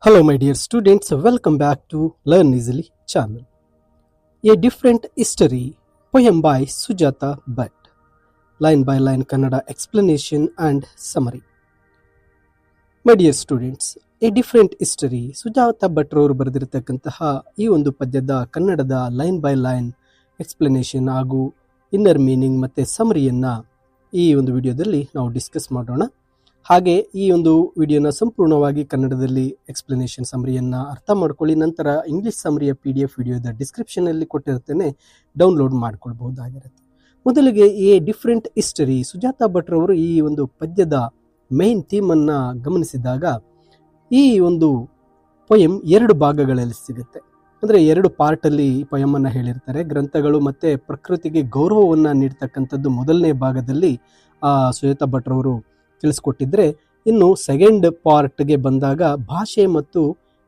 Hello, my dear students. Welcome back to Learn Easily channel. A Different History, poem by Sujata Bhatt. Line by line Kannada explanation and summary. My dear students, A Different History, Sujata ಭಟ್ರವರು ಬರೆದಿರತಕ್ಕಂತಹ ಈ ಒಂದು ಪದ್ಯದ ಕನ್ನಡದ line by line explanation ಹಾಗೂ inner meaning ಮತ್ತು ಸಮರಿಯನ್ನ ಈ ಒಂದು ವಿಡಿಯೋದಲ್ಲಿ ನಾವು ಡಿಸ್ಕಸ್ ಮಾಡೋಣ. ಹಾಗೆ ಈ ಒಂದು ವಿಡಿಯೋನ ಸಂಪೂರ್ಣವಾಗಿ ಕನ್ನಡದಲ್ಲಿ ಎಕ್ಸ್ಪ್ಲನೇಷನ್ ಸಮರಿಯನ್ನು ಅರ್ಥ ಮಾಡ್ಕೊಳ್ಳಿ. ನಂತರ ಇಂಗ್ಲಿಷ್ ಸಮರಿಯ PDF ವಿಡಿಯೋದ ಡಿಸ್ಕ್ರಿಪ್ಷನಲ್ಲಿ ಕೊಟ್ಟಿರ್ತೇನೆ, ಡೌನ್ಲೋಡ್ ಮಾಡ್ಕೊಳ್ಬಹುದಾಗಿರುತ್ತೆ. ಮೊದಲಿಗೆ ಎ ಡಿಫ್ರೆಂಟ್ ಹಿಸ್ಟರಿ, ಸುಜಾತ ಭಟ್ರವರು ಈ ಒಂದು ಪದ್ಯದ ಮೇನ್ ಥೀಮನ್ನು ಗಮನಿಸಿದಾಗ ಈ ಒಂದು ಪೊಯಮ್ 2 ಭಾಗಗಳಲ್ಲಿ ಸಿಗುತ್ತೆ. ಅಂದರೆ 2 ಪಾರ್ಟಲ್ಲಿ ಈ ಪೊಯಮನ್ನು ಹೇಳಿರ್ತಾರೆ. ಗ್ರಂಥಗಳು ಮತ್ತು ಪ್ರಕೃತಿಗೆ ಗೌರವವನ್ನು ನೀಡ್ತಕ್ಕಂಥದ್ದು ಮೊದಲನೇ ಭಾಗದಲ್ಲಿ ಸುಜಾತ ಭಟ್ರವರು ತಿಳಿಸ್ಕೊಟ್ಟಿದ್ರೆ, ಇನ್ನು ಸೆಕೆಂಡ್ ಪಾರ್ಟ್ಗೆ ಬಂದಾಗ ಭಾಷೆ ಮತ್ತು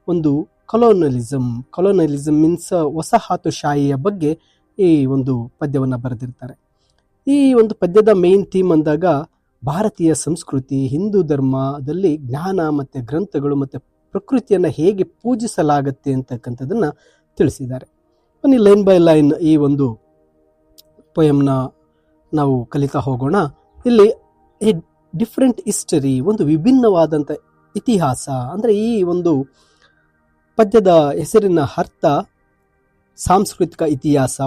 ಒಂದು ಕೊಲೋನಲಿಸಮ್ ಮೀನ್ಸ್ ವಸಾಹತುಶಾಹಿಯ ಬಗ್ಗೆ ಈ ಒಂದು ಪದ್ಯವನ್ನು ಬರೆದಿರ್ತಾರೆ. ಈ ಒಂದು ಪದ್ಯದ ಮೇನ್ ಥೀಮ್ ಅಂದಾಗ ಭಾರತೀಯ ಸಂಸ್ಕೃತಿ, ಹಿಂದೂ ಧರ್ಮದಲ್ಲಿ ಜ್ಞಾನ ಮತ್ತು ಗ್ರಂಥಗಳು ಮತ್ತು ಪ್ರಕೃತಿಯನ್ನು ಹೇಗೆ ಪೂಜಿಸಲಾಗತ್ತೆ ಅಂತಕ್ಕಂಥದ್ದನ್ನು ತಿಳಿಸಿದ್ದಾರೆ. ಬನ್ನಿ ಲೈನ್ ಬೈ ಲೈನ್ ಈ ಒಂದು ಪೊಯಮ್ನ ನಾವು ಕಲಿತಾ ಹೋಗೋಣ. ಇಲ್ಲಿ ಡಿಫ್ರೆಂಟ್ ಹಿಸ್ಟರಿ, ಒಂದು ವಿಭಿನ್ನವಾದಂಥ ಇತಿಹಾಸ. ಅಂದರೆ ಈ ಒಂದು ಪದ್ಯದ ಹೆಸರಿನ ಅರ್ಥ ಸಾಂಸ್ಕೃತಿಕ ಇತಿಹಾಸ,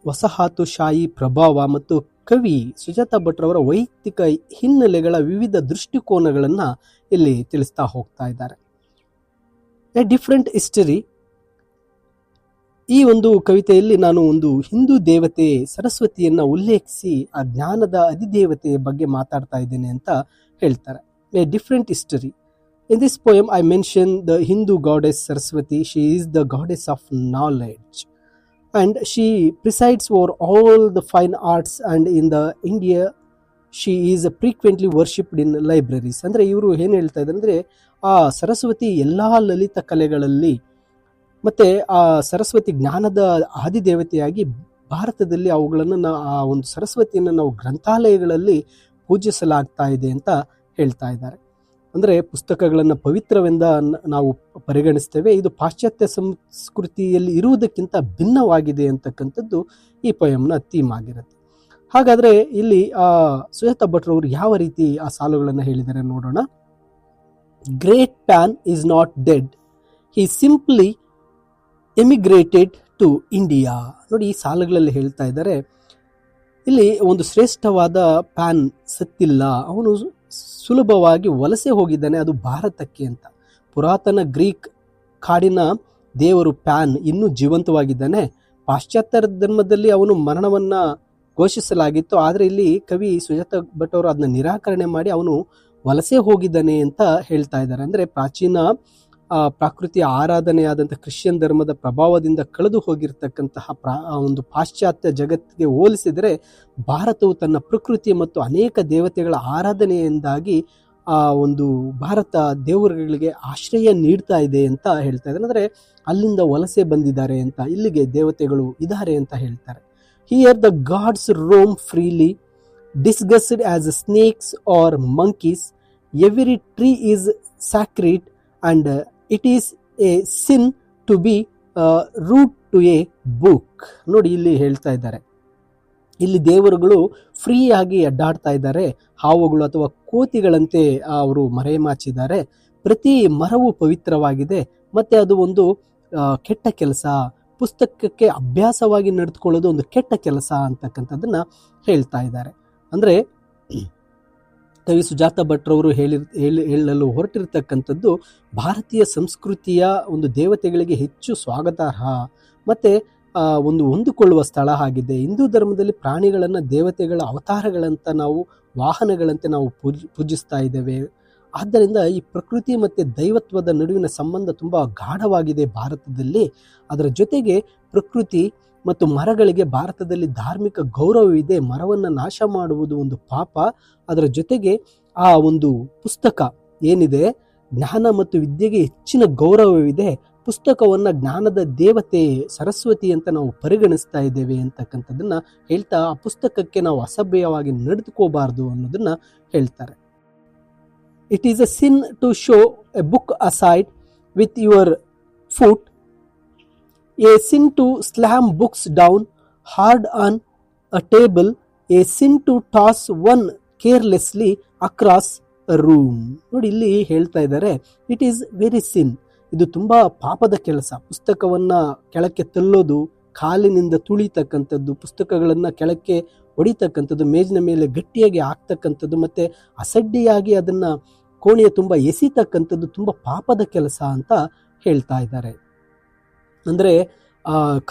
ವಸಾಹತುಶಾಹಿ ಪ್ರಭಾವ ಮತ್ತು ಕವಿ ಸುಜಾತ ಭಟ್ರವರ ವೈಯಕ್ತಿಕ ಹಿನ್ನೆಲೆಗಳ ವಿವಿಧ ದೃಷ್ಟಿಕೋನಗಳನ್ನು ಇಲ್ಲಿ ತಿಳಿಸ್ತಾ ಹೋಗ್ತಾ ಇದ್ದಾರೆ. ಎ ಡಿಫ್ರೆಂಟ್ ಹಿಸ್ಟರಿ, ಈ ಒಂದು ಕವಿತೆಯಲ್ಲಿ ನಾನು ಒಂದು ಹಿಂದೂ ದೇವತೆ ಸರಸ್ವತಿಯನ್ನು ಉಲ್ಲೇಖಿಸಿ ಆ ಜ್ಞಾನದ ಅಧಿದೇವತೆಯ ಬಗ್ಗೆ ಮಾತಾಡ್ತಾ ಇದ್ದೇನೆ ಅಂತ ಹೇಳ್ತಾರೆ. A different history. In this poem I mention the Hindu goddess Saraswati. She is the goddess of knowledge and she presides over all the fine arts, and in the India she is frequently worshipped in libraries. ಅಂದರೆ ಇವರು ಏನು ಹೇಳ್ತಾ ಇದ್ದಾರೆ ಅಂದರೆ, ಆ ಸರಸ್ವತಿ ಎಲ್ಲ ಲಲಿತ ಕಲೆಗಳಲ್ಲಿ ಮತ್ತು ಆ ಸರಸ್ವತಿ ಜ್ಞಾನದ ಆದಿದೇವತೆಯಾಗಿ ಭಾರತದಲ್ಲಿ ಅವುಗಳನ್ನು ಆ ಒಂದು ಸರಸ್ವತಿಯನ್ನು ನಾವು ಗ್ರಂಥಾಲಯಗಳಲ್ಲಿ ಪೂಜಿಸಲಾಗ್ತಾ ಇದೆ ಅಂತ ಹೇಳ್ತಾ ಇದ್ದಾರೆ. ಅಂದರೆ ಪುಸ್ತಕಗಳನ್ನು ಪವಿತ್ರವೆಂದ ನಾವು ಪರಿಗಣಿಸ್ತೇವೆ. ಇದು ಪಾಶ್ಚಾತ್ಯ ಸಂಸ್ಕೃತಿಯಲ್ಲಿ ಇರುವುದಕ್ಕಿಂತ ಭಿನ್ನವಾಗಿದೆ ಅಂತಕ್ಕಂಥದ್ದು ಈ ಪೊಯಮ್ನ ಥೀಮ್ ಆಗಿರುತ್ತೆ. ಹಾಗಾದರೆ ಇಲ್ಲಿ ಸುಜಾತ ಭಟ್ರವರು ಯಾವ ರೀತಿ ಆ ಸಾಲುಗಳನ್ನು ಹೇಳಿದ್ದಾರೆ ನೋಡೋಣ. Great Pan is not dead, he simply emigrated to India. ನೋಡಿ, ಈ ಸಾಲುಗಳಲ್ಲಿ ಹೇಳ್ತಾ ಇದ್ದಾರೆ, ಇಲ್ಲಿ ಒಂದು ಶ್ರೇಷ್ಠವಾದ ಪ್ಯಾನ್ ಸತ್ತಿಲ್ಲ, ಅವನು ಸುಲಭವಾಗಿ ವಲಸೆ ಹೋಗಿದ್ದಾನೆ, ಅದು ಭಾರತಕ್ಕೆ ಅಂತ. ಪುರಾತನ ಗ್ರೀಕ್ ಕಾಡಿನ ದೇವರು ಪ್ಯಾನ್ ಇನ್ನೂ ಜೀವಂತವಾಗಿದ್ದಾನೆ. ಪಾಶ್ಚಾತ್ಯ ಧರ್ಮದಲ್ಲಿ ಅವನು ಮರಣವನ್ನು ಘೋಷಿಸಲಾಗಿತ್ತು, ಆದರೆ ಇಲ್ಲಿ ಕವಿ ಸುಜಾತ ಭಟ್ ಅವರು ಅದನ್ನ ನಿರಾಕರಣೆ ಮಾಡಿ ಅವನು ವಲಸೆ ಹೋಗಿದ್ದಾನೆ ಅಂತ ಹೇಳ್ತಾ ಇದ್ದಾರೆ. ಅಂದರೆ ಪ್ರಾಚೀನ ಪ್ರಾಕೃತಿಯ ಆರಾಧನೆಯಾದಂಥ ಕ್ರಿಶ್ಚಿಯನ್ ಧರ್ಮದ ಪ್ರಭಾವದಿಂದ ಕಳೆದು ಹೋಗಿರ್ತಕ್ಕಂತಹ ಒಂದು ಪಾಶ್ಚಾತ್ಯ ಜಗತ್ತಿಗೆ ಹೋಲಿಸಿದರೆ ಭಾರತವು ತನ್ನ ಪ್ರಕೃತಿ ಮತ್ತು ಅನೇಕ ದೇವತೆಗಳ ಆರಾಧನೆಯಿಂದಾಗಿ ಆ ಒಂದು ಭಾರತ ದೇವರುಗಳಿಗೆ ಆಶ್ರಯ ನೀಡ್ತಾ ಇದೆ ಅಂತ ಹೇಳ್ತಾ ಇದ್ದಾರೆ. ಅಂದರೆ ಅಲ್ಲಿಂದ ವಲಸೆ ಬಂದಿದ್ದಾರೆ ಅಂತ, ಇಲ್ಲಿಗೆ ದೇವತೆಗಳು ಇದ್ದಾರೆ ಅಂತ ಹೇಳ್ತಾರೆ. Here the gods roam freely, disguised as snakes or monkeys. Every tree is sacred and it is a sin to be rude to a book. ನೋಡಿ, ಇಲ್ಲಿ ಹೇಳ್ತಾ ಇದ್ದಾರೆ, ಇಲ್ಲಿ ದೇವರುಗಳು ಫ್ರೀಯಾಗಿ ಅಡ್ಡಾಡ್ತಾ ಇದ್ದಾರೆ, ಹಾವುಗಳು ಅಥವಾ ಕೋತಿಗಳಂತೆ ಅವರು ಮರೆಮಾಚಿದ್ದಾರೆ. ಪ್ರತಿ ಮರವು ಪವಿತ್ರವಾಗಿದೆ ಮತ್ತು ಅದು ಒಂದು ಕೆಟ್ಟ ಕೆಲಸ, ಪುಸ್ತಕಕ್ಕೆ ಅಭ್ಯಾಸವಾಗಿ ನಡೆದುಕೊಳ್ಳೋದು ಒಂದು ಕೆಟ್ಟ ಕೆಲಸ ಅಂತಕ್ಕಂಥದ್ದನ್ನ ಹೇಳ್ತಾ ಇದ್ದಾರೆ. ಅಂದರೆ ಕವಿ ಸುಜಾತ ಭಟ್ರವರು ಹೇಳಲು ಹೊರಟಿರ್ತಕ್ಕಂಥದ್ದು ಭಾರತೀಯ ಸಂಸ್ಕೃತಿಯ ಒಂದು ದೇವತೆಗಳಿಗೆ ಹೆಚ್ಚು ಸ್ವಾಗತಾರ್ಹ ಮತ್ತು ಒಂದು ಹೊಂದಿಕೊಳ್ಳುವ ಸ್ಥಳ ಆಗಿದೆ. ಹಿಂದೂ ಧರ್ಮದಲ್ಲಿ ಪ್ರಾಣಿಗಳನ್ನು ದೇವತೆಗಳ ಅವತಾರಗಳಂತ ನಾವು, ವಾಹನಗಳಂತೆ ನಾವು ಪೂಜಿಸ್ತಾ ಇದ್ದೇವೆ. ಆದ್ದರಿಂದ ಈ ಪ್ರಕೃತಿ ಮತ್ತು ದೈವತ್ವದ ನಡುವಿನ ಸಂಬಂಧ ತುಂಬ ಗಾಢವಾಗಿದೆ ಭಾರತದಲ್ಲಿ. ಅದರ ಜೊತೆಗೆ ಪ್ರಕೃತಿ ಮತ್ತು ಮರಗಳಿಗೆ ಭಾರತದಲ್ಲಿ ಧಾರ್ಮಿಕ ಗೌರವವಿದೆ. ಮರವನ್ನು ನಾಶ ಮಾಡುವುದು ಒಂದು ಪಾಪ. ಅದರ ಜೊತೆಗೆ ಆ ಒಂದು ಪುಸ್ತಕ ಏನಿದೆ, ಜ್ಞಾನ ಮತ್ತು ವಿದ್ಯೆಗೆ ಹೆಚ್ಚಿನ ಗೌರವವಿದೆ. ಪುಸ್ತಕವನ್ನು ಜ್ಞಾನದ ದೇವತೆ ಸರಸ್ವತಿ ಅಂತ ನಾವು ಪರಿಗಣಿಸ್ತಾ ಇದ್ದೇವೆ ಅಂತಕ್ಕಂಥದ್ದನ್ನು ಹೇಳ್ತಾ, ಆ ಪುಸ್ತಕಕ್ಕೆ ನಾವು ಅಸಭ್ಯವಾಗಿ ನಡೆದುಕೋಬಾರ್ದು ಅನ್ನೋದನ್ನ ಹೇಳ್ತಾರೆ. It is a sin to show a book aside with your foot, a sin to slam books down hard on a table, a sin to toss one carelessly across a room. ನೋಡಿ ಇಲ್ಲಿ ಹೇಳ್ತಾ ಇದ್ದಾರೆ, it is very ಸಿನ್, ಇದು ತುಂಬಾ ಪಾಪದ ಕೆಲಸ. ಪುಸ್ತಕವನ್ನ ಕೆಳಕ್ಕೆ ತಳ್ಳೋದು, ಕಾಲಿನಿಂದ ತುಳಿತಕ್ಕಂಥದ್ದು, ಪುಸ್ತಕಗಳನ್ನ ಕೆಳಕ್ಕೆ ಹೊಡಿತಕ್ಕಂಥದ್ದು, ಮೇಜಿನ ಮೇಲೆ ಗಟ್ಟಿಯಾಗಿ ಹಾಕ್ತಕ್ಕಂಥದ್ದು, ಮತ್ತೆ ಅಸಡ್ಡೆಯಾಗಿ ಅದನ್ನ ಕೋಣೆಯ ತುಂಬ ಎಸಿತಕ್ಕಂಥದ್ದು ತುಂಬ ಪಾಪದ ಕೆಲಸ ಅಂತ ಹೇಳ್ತಾ ಇದ್ದಾರೆ. ಅಂದರೆ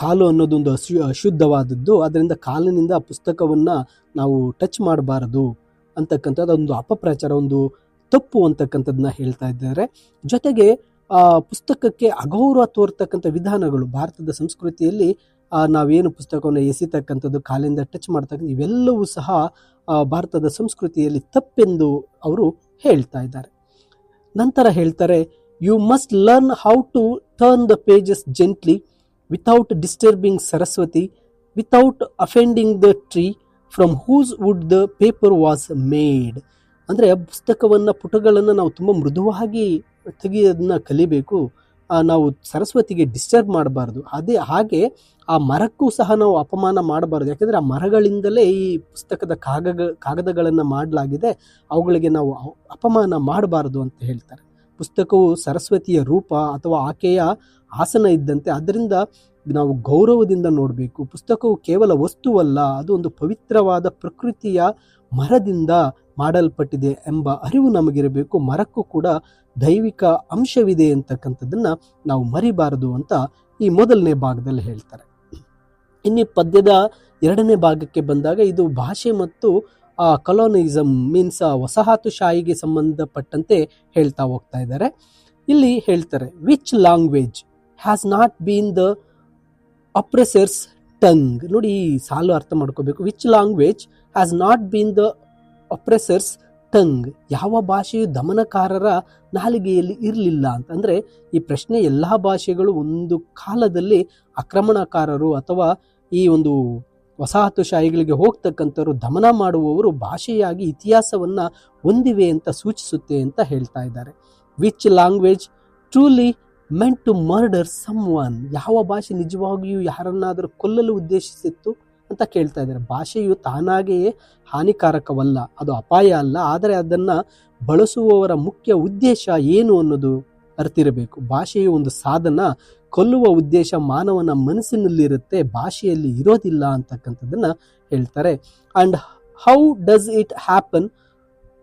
ಕಾಲು ಅನ್ನೋದೊಂದು ಅಶುದ್ಧವಾದದ್ದು, ಅದರಿಂದ ಕಾಲಿನಿಂದ ಆ ಪುಸ್ತಕವನ್ನು ನಾವು ಟಚ್ ಮಾಡಬಾರದು ಅಂತಕ್ಕಂಥದ್ದು ಒಂದು ಅಪಪ್ರಚಾರ, ಒಂದು ತಪ್ಪು ಅಂತಕ್ಕಂಥದ್ದನ್ನ ಹೇಳ್ತಾ ಇದ್ದಾರೆ. ಜೊತೆಗೆ ಪುಸ್ತಕಕ್ಕೆ ಅಗೌರವ ತೋರ್ತಕ್ಕಂಥ ವಿಧಾನಗಳು ಭಾರತದ ಸಂಸ್ಕೃತಿಯಲ್ಲಿ, ನಾವೇನು ಪುಸ್ತಕವನ್ನು ಎಸಿತಕ್ಕಂಥದ್ದು, ಕಾಲಿಂದ ಟಚ್ ಮಾಡ್ತಕ್ಕಂಥ ಇವೆಲ್ಲವೂ ಸಹ ಭಾರತದ ಸಂಸ್ಕೃತಿಯಲ್ಲಿ ತಪ್ಪೆಂದು ಅವರು ಹೇಳ್ತಾ ಇದ್ದಾರೆ. ನಂತರ ಹೇಳ್ತಾರೆ, you must learn how to turn the pages gently without disturbing Saraswati, without offending the tree from whose wood the paper was made. ಅಂದರೆ ಪುಸ್ತಕವನ್ನು, ಪುಟಗಳನ್ನು ನಾವು ತುಂಬ ಮೃದುವಾಗಿ ತೆಗೆಯೋದನ್ನ ಕಲಿಬೇಕು. ನಾವು ಸರಸ್ವತಿಗೆ ಡಿಸ್ಟರ್ಬ್ ಮಾಡಬಾರ್ದು. ಹಾಗೆ ಆ ಮರಕ್ಕೂ ಸಹ ನಾವು ಅಪಮಾನ ಮಾಡಬಾರ್ದು. ಯಾಕೆಂದರೆ ಆ ಮರಗಳಿಂದಲೇ ಈ ಪುಸ್ತಕದ ಕಾಗದಗಳನ್ನು ಮಾಡಲಾಗಿದೆ, ಅವುಗಳಿಗೆ ನಾವು ಅಪಮಾನ ಮಾಡಬಾರ್ದು ಅಂತ ಹೇಳ್ತಾರೆ. ಪುಸ್ತಕವು ಸರಸ್ವತಿಯ ರೂಪ ಅಥವಾ ಆಕೆಯ ಆಸನ ಇದ್ದಂತೆ, ಆದ್ದರಿಂದ ನಾವು ಗೌರವದಿಂದ ನೋಡಬೇಕು. ಪುಸ್ತಕವು ಕೇವಲ ವಸ್ತುವಲ್ಲ, ಅದು ಒಂದು ಪವಿತ್ರವಾದ ಪ್ರಕೃತಿಯ ಮರದಿಂದ ಮಾಡಲ್ಪಟ್ಟಿದೆ ಎಂಬ ಅರಿವು ನಮಗಿರಬೇಕು. ಮರಕ್ಕೂ ಕೂಡ ದೈವಿಕ ಅಂಶವಿದೆ ಅಂತಕ್ಕಂಥದ್ದನ್ನ ನಾವು ಮರಿಬಾರದು ಅಂತ ಈ ಮೊದಲನೇ ಭಾಗದಲ್ಲಿ ಹೇಳ್ತಾರೆ. ಇನ್ನು ಪದ್ಯದ ಎರಡನೇ ಭಾಗಕ್ಕೆ ಬಂದಾಗ ಇದು ಭಾಷೆ ಮತ್ತು ಕಲೋನಿಸಮ್ ಮೀನ್ಸ್ ವಸಾಹತುಶಾಹಿಗೆ ಸಂಬಂಧಪಟ್ಟಂತೆ ಹೇಳ್ತಾ ಹೋಗ್ತಾ ಇದ್ದಾರೆ. ಇಲ್ಲಿ ಹೇಳ್ತಾರೆ, which language has not been the oppressor's tongue. ನೋಡಿ, ಈ ಸಾಲು ಅರ್ಥ ಮಾಡ್ಕೋಬೇಕು. Which language has not been the oppressor's tongue. ಯಾವ ಭಾಷೆಯು ದಮನಕಾರರ ನಾಲಿಗೆಯಲ್ಲಿ ಇರಲಿಲ್ಲ ಅಂತಂದರೆ, ಈ ಪ್ರಶ್ನೆ ಎಲ್ಲ ಭಾಷೆಗಳು ಒಂದು ಕಾಲದಲ್ಲಿ ಆಕ್ರಮಣಕಾರರು ಅಥವಾ ಈ ಒಂದು ವಸಾಹತುಶಾಹಿಗಳಿಗೆ ಹೋಗ್ತಕ್ಕಂಥವ್ರು, ದಮನ ಮಾಡುವವರು ಭಾಷೆಯಾಗಿ ಇತಿಹಾಸವನ್ನು ಹೊಂದಿವೆ ಅಂತ ಸೂಚಿಸುತ್ತೆ ಅಂತ ಹೇಳ್ತಾ ಇದ್ದಾರೆ. Which language truly meant to murder someone. ಯಾವ ಭಾಷೆ ನಿಜವಾಗಿಯೂ ಯಾರನ್ನಾದರೂ ಕೊಲ್ಲಲು ಉದ್ದೇಶಿಸಿತ್ತು ಅಂತ ಕೇಳ್ತಾ ಇದ್ದಾರೆ. ಭಾಷೆಯು ತಾನಾಗೆಯೇ ಹಾನಿಕಾರಕವಲ್ಲ, ಅದು ಅಪಾಯ ಅಲ್ಲ, ಆದರೆ ಅದನ್ನು ಬಳಸುವವರ ಮುಖ್ಯ ಉದ್ದೇಶ ಏನು ಅನ್ನೋದು ಅರ್ತಿರಬೇಕು. ಭಾಷೆಯು ಒಂದು ಸಾಧನ, ಕೊಲ್ಲುವ ಉದ್ದೇಶ ಮಾನವನ ಮನಸ್ಸಿನಲ್ಲಿರುತ್ತೆ, ಭಾಷೆಯಲ್ಲಿ ಇರೋದಿಲ್ಲ ಅಂತಕ್ಕಂಥದ್ದನ್ನ ಹೇಳ್ತಾರೆ. And how does it happen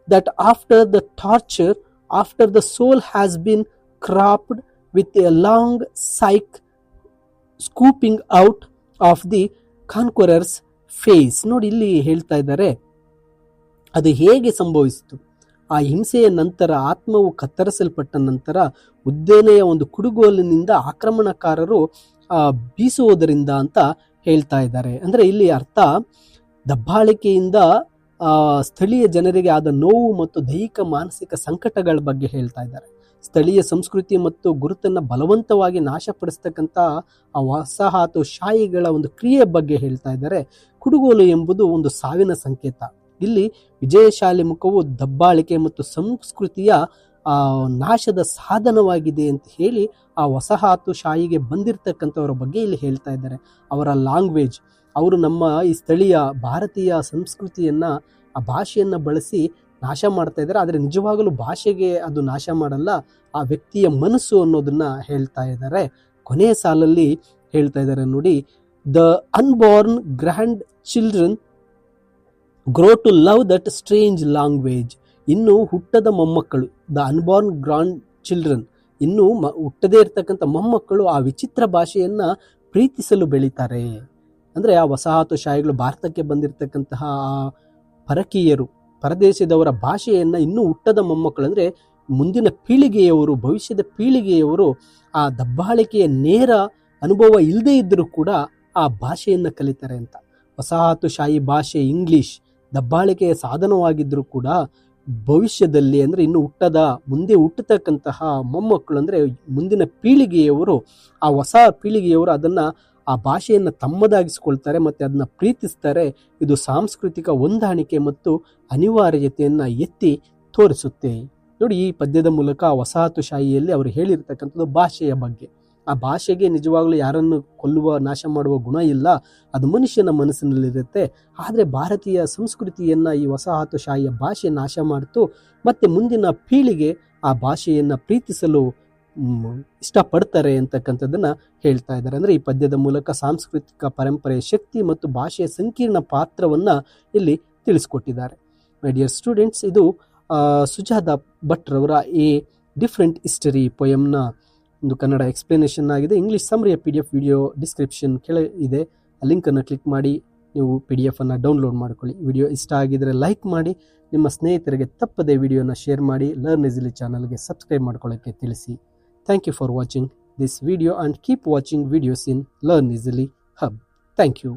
that after the torture, after the soul has been cropped with a long scythe swooping out of the conqueror's face. ನೋಡಿ, ಇಲ್ಲಿ ಹೇಳ್ತಾ ಇದ್ದಾರೆ, ಅದು ಹೇಗೆ ಸಂಭವಿಸಿತು. ಆ ಹಿಂಸೆಯ ನಂತರ, ಆತ್ಮವು ಕತ್ತರಿಸಲ್ಪಟ್ಟ ನಂತರ, ಉದ್ದೇನೆಯ ಒಂದು ಕುಡುಗೋಲಿನಿಂದ ಆಕ್ರಮಣಕಾರರು ಬೀಸುವುದರಿಂದ ಅಂತ ಹೇಳ್ತಾ ಇದ್ದಾರೆ. ಅಂದರೆ ಇಲ್ಲಿ ಅರ್ಥ, ದಬ್ಬಾಳಿಕೆಯಿಂದ ಸ್ಥಳೀಯ ಜನರಿಗೆ ಆದ ನೋವು ಮತ್ತು ದೈಹಿಕ ಮಾನಸಿಕ ಸಂಕಟಗಳ ಬಗ್ಗೆ ಹೇಳ್ತಾ ಇದ್ದಾರೆ. ಸ್ಥಳೀಯ ಸಂಸ್ಕೃತಿ ಮತ್ತು ಗುರುತನ್ನು ಬಲವಂತವಾಗಿ ನಾಶಪಡಿಸ್ತಕ್ಕಂಥ ಆ ವಸಾಹತುಶಾಹಿಗಳ ಒಂದು ಕ್ರಿಯೆ ಬಗ್ಗೆ ಹೇಳ್ತಾ ಇದ್ದಾರೆ. ಕುಡುಗೋಲು ಎಂಬುದು ಒಂದು ಸಾವಿನ ಸಂಕೇತ. ಇಲ್ಲಿ ವಿಜಯಶಾಲಿ ಮುಖವು ದಬ್ಬಾಳಿಕೆ ಮತ್ತು ಸಂಸ್ಕೃತಿಯ ನಾಶದ ಸಾಧನವಾಗಿದೆ ಅಂತ ಹೇಳಿ ಆ ವಸಾಹತುಶಾಹಿಗೆ ಬಂದಿರತಕ್ಕಂಥವರ ಬಗ್ಗೆ ಇಲ್ಲಿ ಹೇಳ್ತಾ ಇದ್ದಾರೆ. ಅವರ ಲ್ಯಾಂಗ್ವೇಜ್, ಅವರು ನಮ್ಮ ಈ ಸ್ಥಳೀಯ ಭಾರತೀಯ ಸಂಸ್ಕೃತಿಯನ್ನ, ಆ ಭಾಷೆಯನ್ನ ಬಳಸಿ ನಾಶ ಮಾಡ್ತಾ ಇದ್ದಾರೆ. ಆದರೆ ನಿಜವಾಗಲೂ ಭಾಷೆಗೆ ಅದು ನಾಶ ಮಾಡಲ್ಲ, ಆ ವ್ಯಕ್ತಿಯ ಮನಸ್ಸು ಅನ್ನೋದನ್ನ ಹೇಳ್ತಾ ಇದ್ದಾರೆ. ಕೊನೆಯ ಸಾಲಲ್ಲಿ ಹೇಳ್ತಾ ಇದ್ದಾರೆ ನೋಡಿ, the unborn grandchildren grow to love that strange language. ಇನ್ನು ಹುಟ್ಟದ ಮೊಮ್ಮಕ್ಕಳು, ದ ಅನ್ಬೋರ್ನ್ ಗ್ರಾಂಡ್ ಚಿಲ್ಡ್ರನ್, ಇನ್ನು ಹುಟ್ಟದೇ ಇರ್ತಕ್ಕಂಥ ಮೊಮ್ಮಕ್ಕಳು ಆ ವಿಚಿತ್ರ ಭಾಷೆಯನ್ನ ಪ್ರೀತಿಸಲು ಬೆಳೀತಾರೆ. ಅಂದರೆ ಆ ವಸಾಹತುಶಾಹಿಗಳು, ಭಾರತಕ್ಕೆ ಬಂದಿರತಕ್ಕಂತಹ ಪರಕೀಯರು, ಪರದೇಶದವರ ಭಾಷೆಯನ್ನ ಇನ್ನೂ ಹುಟ್ಟದ ಮೊಮ್ಮಕ್ಕಳು ಅಂದರೆ ಮುಂದಿನ ಪೀಳಿಗೆಯವರು, ಭವಿಷ್ಯದ ಪೀಳಿಗೆಯವರು ಆ ದಬ್ಬಾಳಿಕೆಯ ನೇರ ಅನುಭವ ಇಲ್ಲದೇ ಇದ್ದರೂ ಕೂಡ ಆ ಭಾಷೆಯನ್ನು ಕಲಿತಾರೆ ಅಂತ. ವಸಾಹತುಶಾಹಿ ಭಾಷೆ ಇಂಗ್ಲಿಷ್ ದಬ್ಬಾಳಿಕೆಯ ಸಾಧನವಾಗಿದ್ದರೂ ಕೂಡ ಭವಿಷ್ಯದಲ್ಲಿ ಅಂದರೆ ಇನ್ನು ಮುಂದೆ ಹುಟ್ಟತಕ್ಕಂತಹ ಮೊಮ್ಮಕ್ಕಳು ಅಂದರೆ ಮುಂದಿನ ಪೀಳಿಗೆಯವರು, ಆ ಹೊಸ ಪೀಳಿಗೆಯವರು ಅದನ್ನು, ಆ ಭಾಷೆಯನ್ನು ತಮ್ಮದಾಗಿಸಿಕೊಳ್ತಾರೆ ಮತ್ತು ಅದನ್ನು ಪ್ರೀತಿಸ್ತಾರೆ. ಇದು ಸಾಂಸ್ಕೃತಿಕ ಹೊಂದಾಣಿಕೆ ಮತ್ತು ಅನಿವಾರ್ಯತೆಯನ್ನು ಎತ್ತಿ ತೋರಿಸುತ್ತೆ. ನೋಡಿ, ಈ ಪದ್ಯದ ಮೂಲಕ ವಸಾಹತುಶಾಹಿಯಲ್ಲಿ ಅವರು ಹೇಳಿರ್ತಕ್ಕಂಥದ್ದು ಭಾಷೆಯ ಬಗ್ಗೆ. ಆ ಭಾಷೆಗೆ ನಿಜವಾಗ್ಲೂ ಯಾರನ್ನು ಕೊಲ್ಲುವ, ನಾಶ ಮಾಡುವ ಗುಣ ಇಲ್ಲ, ಅದು ಮನುಷ್ಯನ ಮನಸ್ಸಿನಲ್ಲಿರುತ್ತೆ. ಆದರೆ ಭಾರತೀಯ ಸಂಸ್ಕೃತಿಯನ್ನು ಈ ವಸಾಹತುಶಾಹಿಯ ಭಾಷೆ ನಾಶ ಮಾಡ್ತು. ಮತ್ತು ಮುಂದಿನ ಪೀಳಿಗೆ ಆ ಭಾಷೆಯನ್ನು ಪ್ರೀತಿಸಲು ಇಷ್ಟಪಡ್ತಾರೆ ಅಂತಕ್ಕಂಥದ್ದನ್ನು ಹೇಳ್ತಾ ಇದ್ದಾರೆ. ಅಂದರೆ ಈ ಪದ್ಯದ ಮೂಲಕ ಸಾಂಸ್ಕೃತಿಕ ಪರಂಪರೆಯ ಶಕ್ತಿ ಮತ್ತು ಭಾಷೆಯ ಸಂಕೀರ್ಣ ಪಾತ್ರವನ್ನು ಇಲ್ಲಿ ತಿಳಿಸ್ಕೊಟ್ಟಿದ್ದಾರೆ. ಮೈ ಡಿಯರ್ ಸ್ಟೂಡೆಂಟ್ಸ್, ಇದು ಸುಜಾತಾ ಭಟ್ರವರ ಎ ಡಿಫ್ರೆಂಟ್ ಹಿಸ್ಟರಿ ಪೊಯಮ್ನ ಒಂದು ಕನ್ನಡ ಎಕ್ಸ್ಪ್ಲನೇಷನ್ ಆಗಿದೆ. ಇಂಗ್ಲೀಷ್ ಸಮ್ಮರಿಯ PDF ವಿಡಿಯೋ ಡಿಸ್ಕ್ರಿಪ್ಷನ್ ಕೆಳಗೆ ಇದೆ. ಆ ಲಿಂಕನ್ನು ಕ್ಲಿಕ್ ಮಾಡಿ ನೀವು PDF ಅನ್ನು ಡೌನ್ಲೋಡ್ ಮಾಡ್ಕೊಳ್ಳಿ. ವಿಡಿಯೋ ಇಷ್ಟ ಆಗಿದರೆ ಲೈಕ್ ಮಾಡಿ, ನಿಮ್ಮ ಸ್ನೇಹಿತರಿಗೆ ತಪ್ಪದೆ ವಿಡಿಯೋನ ಶೇರ್ ಮಾಡಿ, ಲರ್ನ್ ಈಸಿಲಿ ಚಾನಲ್ಗೆ ಸಬ್ಸ್ಕ್ರೈಬ್ ಮಾಡ್ಕೊಳ್ಳೋಕ್ಕೆ ತಿಳಿಸಿ. Thank you for watching this video and keep watching videos in Learn Easily Hub. Thank you.